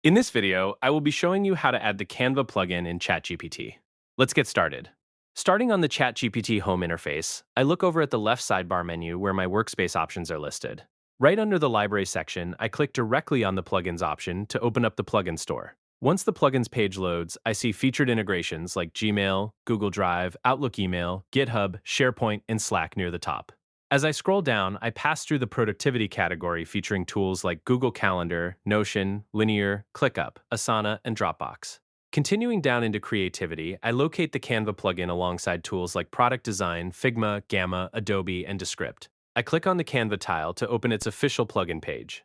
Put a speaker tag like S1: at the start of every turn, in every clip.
S1: In this video, I will be showing you how to add the Canva plugin in Chatgpt. Let's get started. Starting on the Chatgpt home interface, I look over at the left sidebar menu where my workspace options are listed. Right under the library section, I click directly on the plugins option to open up the plugin store. Once the plugins page loads, I see featured integrations like Gmail, Google Drive, Outlook Email, GitHub, SharePoint, and Slack near the top. As I scroll down, I pass through the productivity category featuring tools like Google Calendar, Notion, Linear, ClickUp, Asana, and Dropbox. Continuing down into creativity, I locate the Canva plugin alongside tools like Product Design, Figma, Gamma, Adobe, and Descript. I click on the Canva tile to open its official plugin page.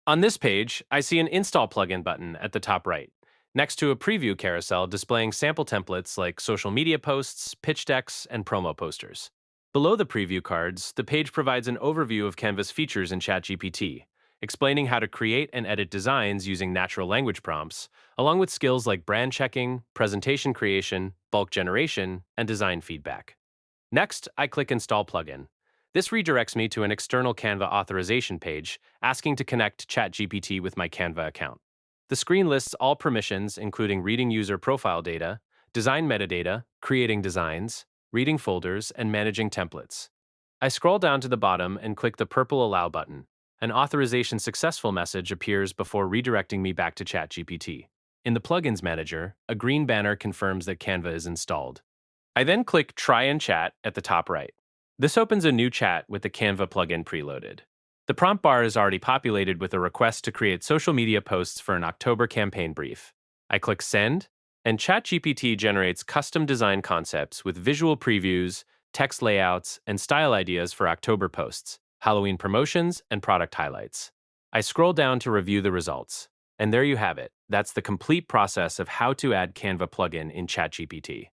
S1: On this page, I see an Install Plugin button at the top right, next to a preview carousel displaying sample templates like social media posts, pitch decks, and promo posters. Below the preview cards, the page provides an overview of Canva's features in ChatGPT, explaining how to create and edit designs using natural language prompts, along with skills like brand checking, presentation creation, bulk generation, and design feedback. Next, I click Install Plugin. This redirects me to an external Canva authorization page asking to connect ChatGPT with my Canva account. The screen lists all permissions, including reading user profile data, design metadata, creating designs, reading folders, and managing templates. I scroll down to the bottom and click the purple Allow button. An authorization successful message appears before redirecting me back to ChatGPT. In the Plugins Manager, a green banner confirms that Canva is installed. I then click Try and Chat at the top right. This opens a new chat with the Canva plugin preloaded. The prompt bar is already populated with a request to create social media posts for an October campaign brief. I click Send, and ChatGPT generates custom design concepts with visual previews, text layouts, and style ideas for October posts, Halloween promotions, and product highlights. I scroll down to review the results. And there you have it. That's the complete process of how to add Canva plugin in ChatGPT.